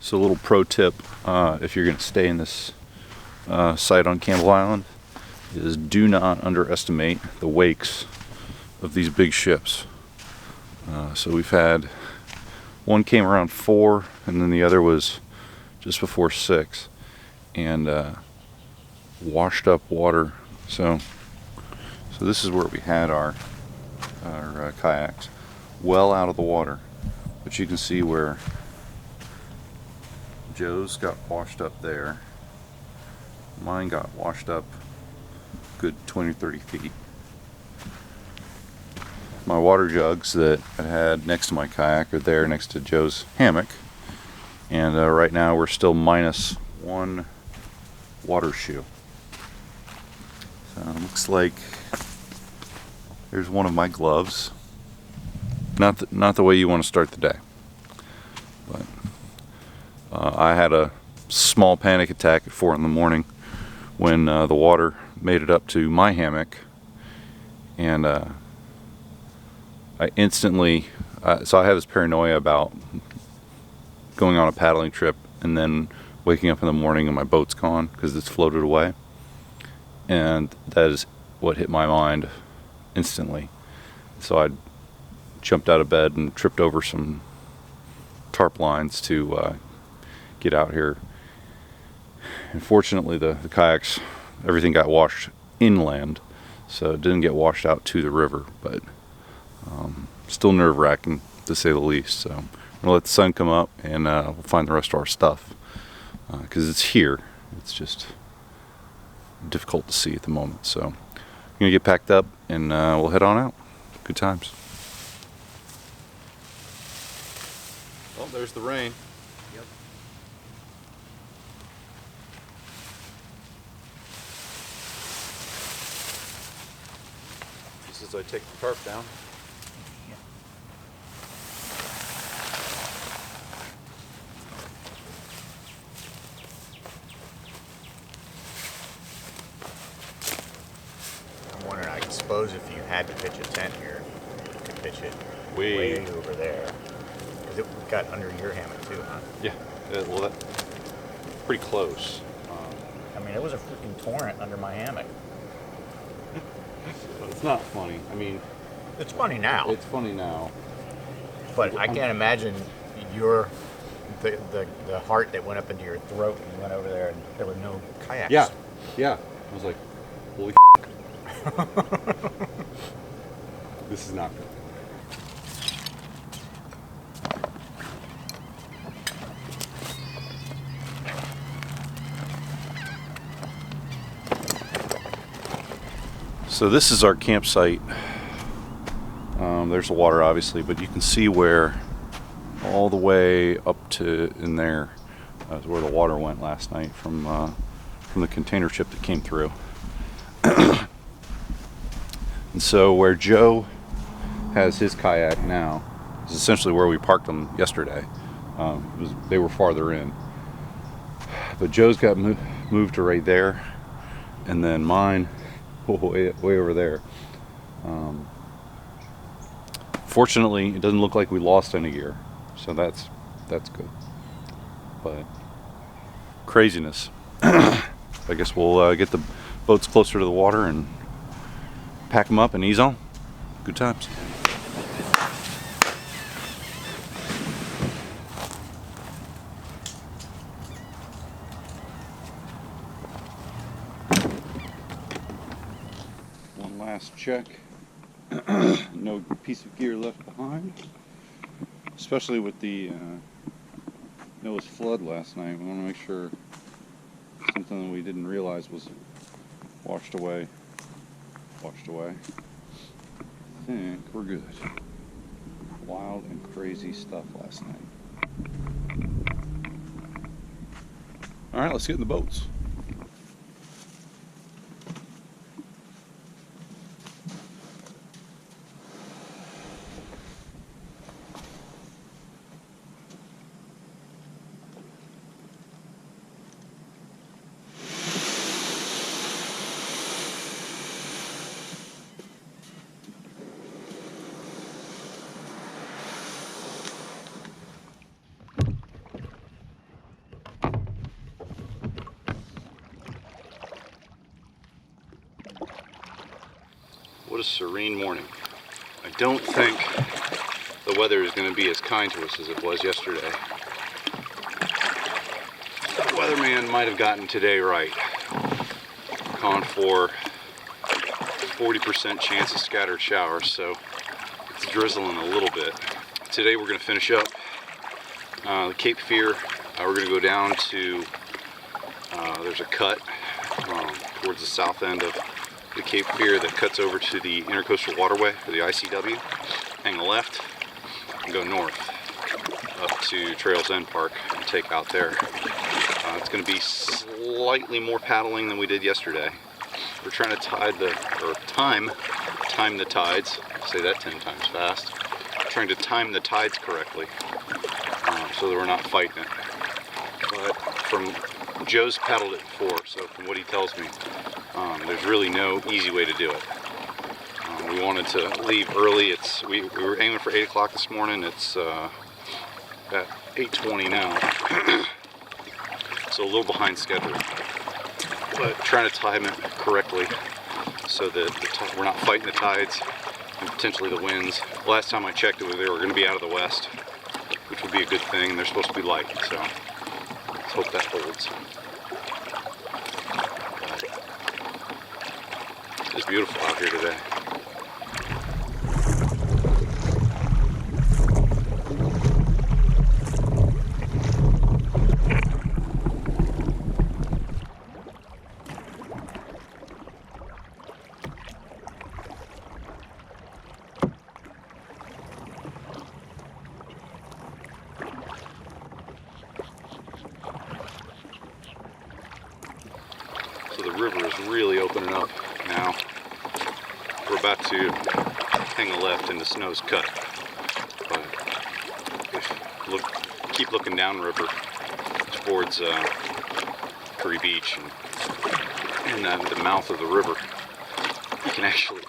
So a little pro tip, if you're going to stay in this site on Campbell Island, is do not underestimate the wakes of these big ships. So we've had one came around 4, and then the other was just before 6, and washed up water. So this is where we had our kayaks, well out of the water, but you can see where Joe's got washed up there. Mine got washed up good 20-30 feet. My water jugs that I had next to my kayak are there next to Joe's hammock, and right now we're still -1 water shoe. So it looks like there's one of my gloves. Not the way you want to start the day, but I had a small panic attack at 4 in the morning when the water made it up to my hammock, and I instantly, so I have this paranoia about going on a paddling trip and then waking up in the morning and my boat's gone because it's floated away. And that is what hit my mind instantly. So I jumped out of bed and tripped over some tarp lines to get out here. And fortunately the kayaks, everything got washed inland, so it didn't get washed out to the river, but still nerve-wracking to say the least. So I'm gonna let the sun come up and we'll find the rest of our stuff, because it's here. It's just difficult to see at the moment. So I'm gonna get packed up and we'll head on out. Good times. Oh, there's the rain. Yep. Just as I take the tarp down. I'm wondering, I suppose if you had to pitch a tent here, you could pitch it way over there. Because it got under your hammock too, huh? Yeah, well, that's pretty close. I mean, it was a freaking torrent under my hammock. But it's not funny. I mean, It's funny now. it's funny now. But I can't imagine the heart that went up into your throat when you went over there and there were no kayaks. Yeah. I was like, holy this is not good. So this is our campsite. There's the water obviously, but you can see where all the way up to in there is where the water went last night from the container ship that came through. And so where Joe has his kayak now is essentially where we parked them yesterday. They were farther in, but Joe's got moved to right there, and then mine way over there. Fortunately, it doesn't look like we lost any gear, so that's good. But craziness. I guess we'll get the boats closer to the water and pack them up and ease on. Good times. One last check. No piece of gear left behind, especially with the Noah's flood last night. We want to make sure something that we didn't realize was washed away. I think we're good. Wild and crazy stuff last night. All right, let's get in the boats. What a serene morning. I don't think the weather is going to be as kind to us as it was yesterday. The weatherman might have gotten today right. Calling for 40% chance of scattered showers, so it's drizzling a little bit. Today we're going to finish up the Cape Fear. We're going to go down to, there's a cut towards the south end of the Cape Fear that cuts over to the Intercoastal Waterway, or the ICW. Hang a left and go north up to Trails End Park and take out there. It's going to be slightly more paddling than we did yesterday. We're trying to time the tides. I'll say that 10 times fast. Trying to time the tides correctly so that we're not fighting it. But from Joe's paddled it before, so from what he tells me, there's really no easy way to do it. We wanted to leave early. We were aiming for 8 o'clock this morning. It's at 8:20 now, so a little behind schedule. But trying to time it correctly so that we're not fighting the tides and potentially the winds. Last time I checked, they were going to be out of the west, which would be a good thing. They're supposed to be light, so let's hope that holds. But it's beautiful out here today. So the river is really opening up now. We're about to hang a left into Snow's Cut. But keep looking downriver towards Curry Beach and the mouth of the river. You can actually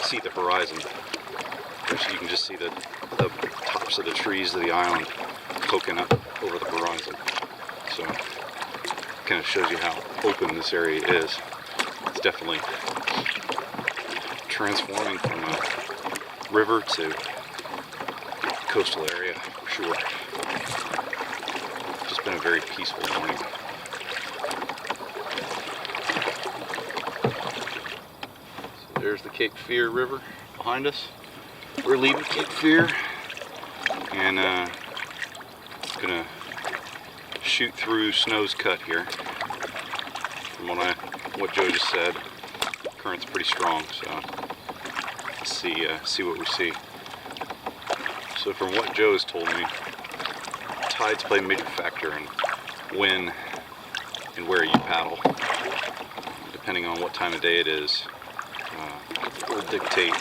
see the horizon. You can just see the tops of the trees of the island poking up over the horizon. So kind of shows you how open this area is. It's definitely transforming from a river to coastal area for sure. It's just been a very peaceful morning. So there's the Cape Fear River behind us. We're leaving Cape Fear and gonna shoot through Snow's Cut here. From what Joe just said, the current's pretty strong, so let's see what we see. So from what Joe has told me, tides play a major factor in when and where you paddle. Depending on what time of day it is, will dictate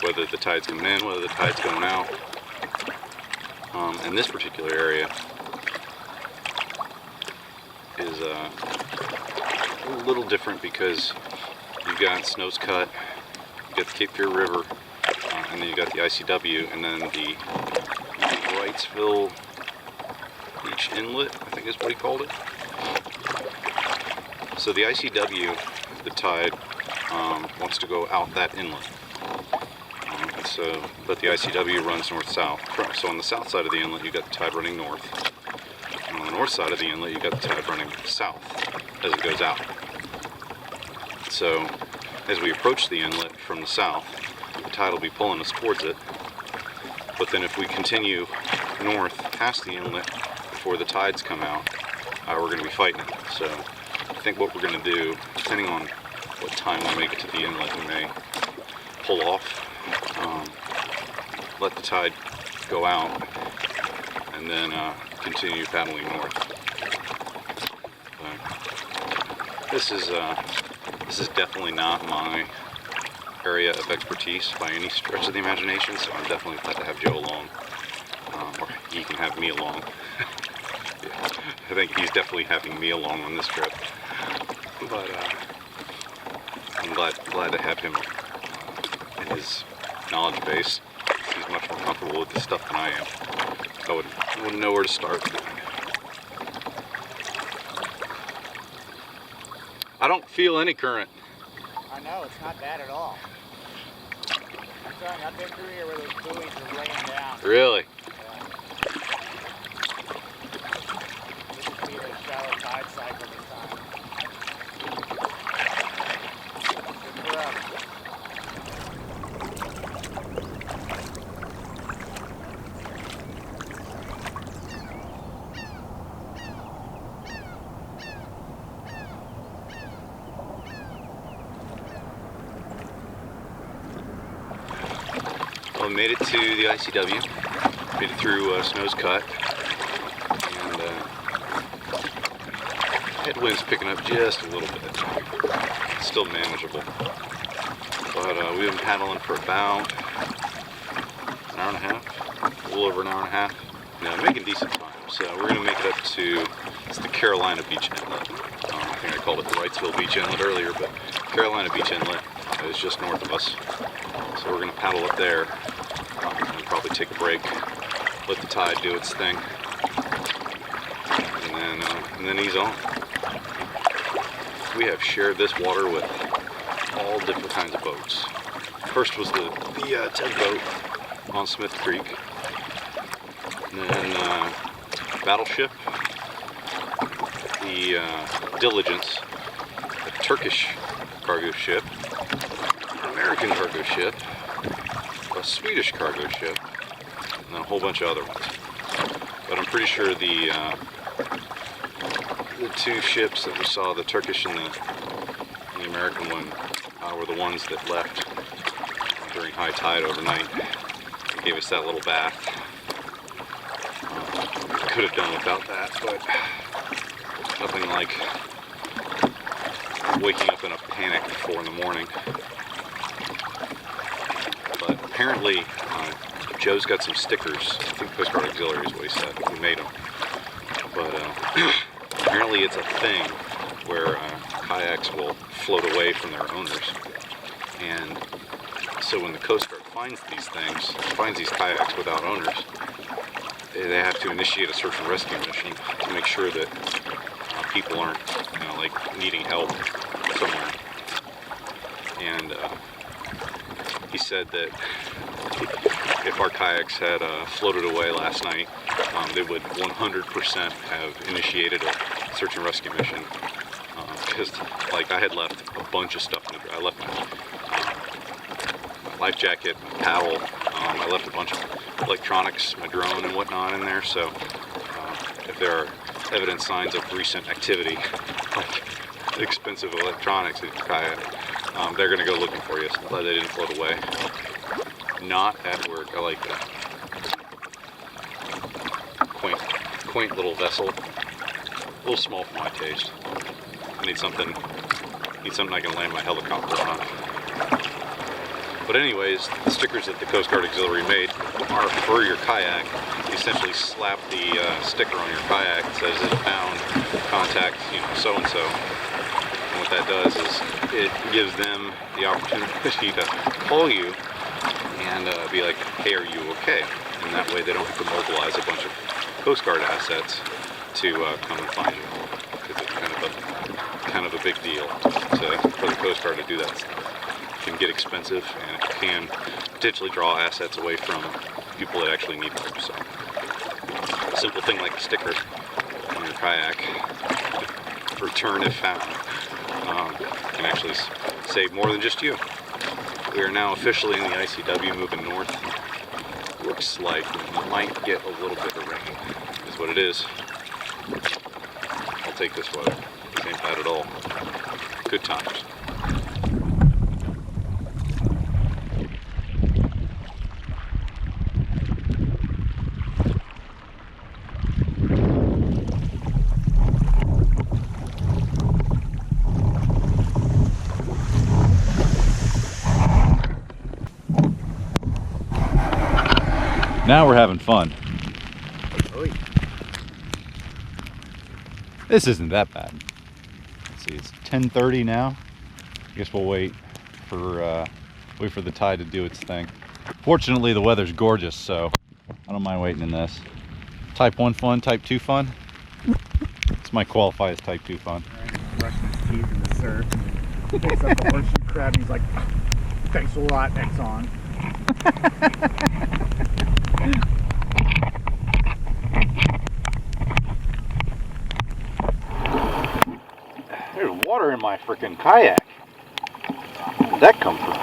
whether the tide's coming in, whether the tide's going out. In this particular area is a little different because you've got Snow's Cut, you've got the Cape Fear River, and then you've got the ICW, and then the Wrightsville Beach Inlet, I think is what he called it. So the ICW, the tide, wants to go out that inlet. But the ICW runs north-south. So on the south side of the inlet, you've got the tide running north. And on the north side of the inlet, you've got the tide running south as it goes out. So as we approach the inlet from the south, the tide will be pulling us towards it. But then if we continue north past the inlet before the tides come out, we're going to be fighting it. So I think what we're going to do, depending on what time we make it to the inlet, we may pull off, let the tide go out, and then continue paddling north. This is definitely not my area of expertise by any stretch of the imagination, so I'm definitely glad to have Joe along, or he can have me along. Yeah, I think he's definitely having me along on this trip, but I'm glad to have him in his knowledge base. He's much more comfortable with this stuff than I am. I wouldn't know where to start. I don't feel any current. I know, it's not bad at all. I'm telling you, I've been through here where those buoys are laying down. Really? Yeah. This would be the shallow tide cycle this time. Good for us. Well, made it to the ICW, made it through Snow's Cut, and headwind's picking up just a little bit. It's still manageable, but we've been paddling for about an hour and a half, a little over an hour and a half. Making decent time, so we're going to make it up to, it's the Carolina Beach Inlet. I think I called it the Wrightsville Beach Inlet earlier, but Carolina Beach Inlet is just north of us. So we're going to paddle up there, and probably take a break, let the tide do its thing, and then ease on. We have shared this water with all different kinds of boats. First was the tugboat on Smith Creek, and then Battleship, the Diligence, a Turkish cargo ship, an American cargo ship, a Swedish cargo ship, and then a whole bunch of other ones. But I'm pretty sure the two ships that we saw, the Turkish and the American one, were the ones that left during high tide overnight. They gave us that little bath. Could have done without that, but nothing like waking up in a panic at 4 in the morning. But apparently, Joe's got some stickers. I think Coast Guard Auxiliary is what he said. We made them. But apparently it's a thing where kayaks will float away from their owners. And so when the Coast Guard finds these kayaks without owners, they have to initiate a search and rescue mission to make sure that people aren't, like needing help somewhere. And he said that if our kayaks had floated away last night, they would 100% have initiated a search and rescue mission. Because, like, I had left a bunch of stuff in the. I left my life jacket, my paddle. I left a bunch of electronics, my drone and whatnot in there. So, if there are evident signs of recent activity, like expensive electronics in your kayak, they're going to go looking for you. So glad they didn't float away. Not at work. I like that. Quaint little vessel. A little small for my taste. I need something I can land my helicopter on. But anyways, the stickers that the Coast Guard Auxiliary made are for your kayak. You essentially slap the sticker on your kayak that says it's bound, contact, so-and-so. And what that does is it gives them the opportunity to call you and be like, hey, are you okay? And that way they don't have to mobilize a bunch of Coast Guard assets to come and find you. Because it's kind of a big deal for the Coast Guard to do that. It can get expensive, and it can potentially draw assets away from people that actually need help. So a simple thing like a sticker on your kayak, return if found, can actually save more than just you. We are now officially in the ICW, moving north. Looks like we might get a little bit of rain, is what it is. I'll take this weather. This ain't bad at all. Good times. Now we're having fun. Oy. This isn't that bad. Let's see, it's 10:30 now. I guess we'll wait for the tide to do its thing. Fortunately, the weather's gorgeous, so I don't mind waiting in this. Type 1 fun, Type 2 fun. This might qualify as Type 2 fun. Brushing his teeth in the surf. He picks up the horseshoe crab and he's like, thanks a lot, Exxon. There's water in my freaking kayak. Where did that come from?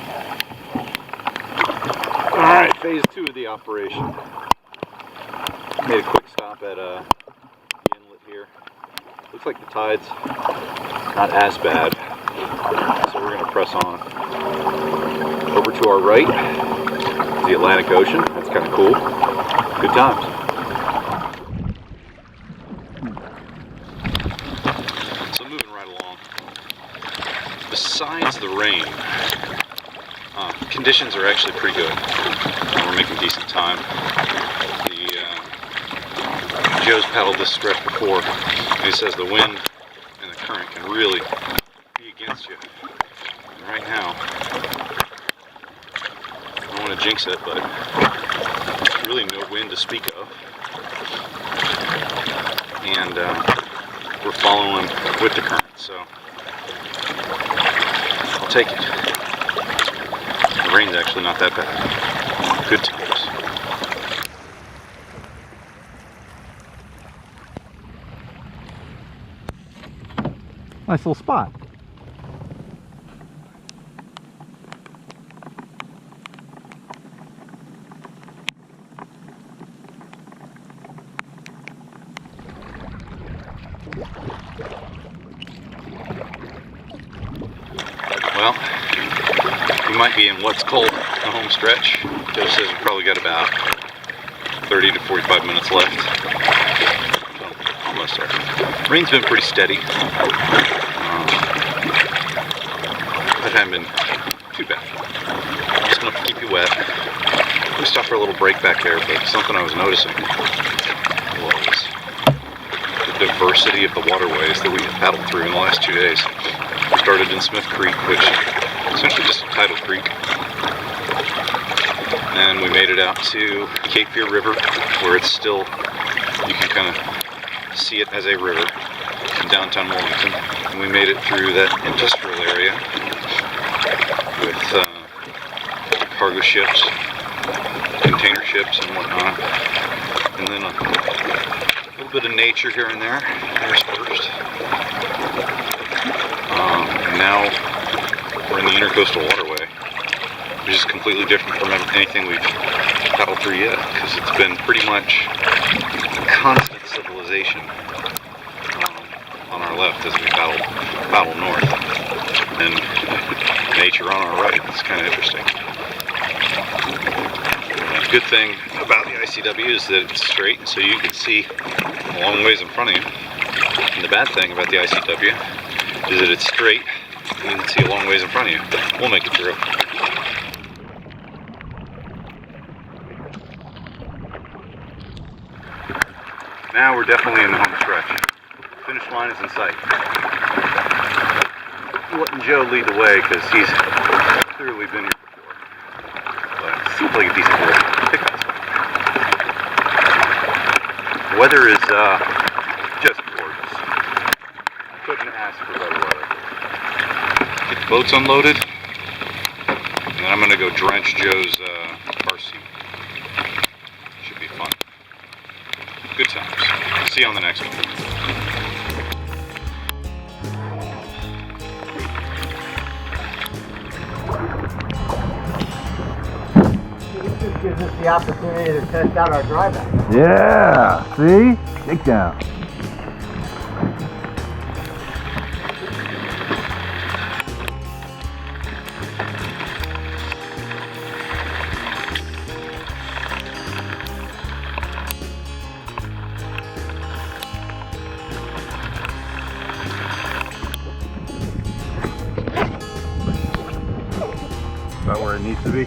Alright, phase 2 of the operation. Made a quick stop at the inlet here. Looks like the tide's not as bad, so we're going to press on. Over to our right is the Atlantic Ocean. That's kind of cool. Good times. So moving right along. Besides the rain, conditions are actually pretty good. We're making decent time. Joe's paddled this stretch before, and he says the wind and the current can really be against you. And right now, I don't want to jinx it, but there's really no wind to speak of. And we're following with the current, so I'll take it. The rain's actually not that bad. Good times. Nice little spot. Well, we might be in what's called the home stretch. Joe says we probably got about 30 to 45 minutes left. So, almost there. Rain's been pretty steady. It hasn't been too bad. Just enough to keep you wet. We stopped for a little break back there, but something I was noticing was the diversity of the waterways that we have paddled through in the last 2 days. We started in Smith Creek, which is essentially just a tidal creek. And we made it out to Cape Fear River, where it's still, you can kind of see it as a river in downtown Wilmington. And we made it through that industrial area with cargo ships, container ships and whatnot. And then a little bit of nature here and there interspersed. And now we're in the Intercoastal Waterway, which is completely different from anything we've paddled through yet, because it's been pretty much constant civilization on our left as we paddle north, and nature on our right. It's kind of interesting. The good thing about the ICW is that it's straight, so you can see a long ways in front of you. And the bad thing about the ICW is that it's straight, and you can see a long ways in front of you. But we'll make it through. Now we're definitely in the home stretch. Finish line is in sight. I'm letting Joe lead the way because he's clearly been here before. But it seems like a decent little pickup spot. The weather is just gorgeous. Couldn't ask for better weather. Get the boats unloaded, and then I'm going to go drench Joe's car seat. Should be fun. Good times. See you on the next one. This gives us the opportunity to test out our dry back. Yeah, see? Shakedown. About where it needs to be.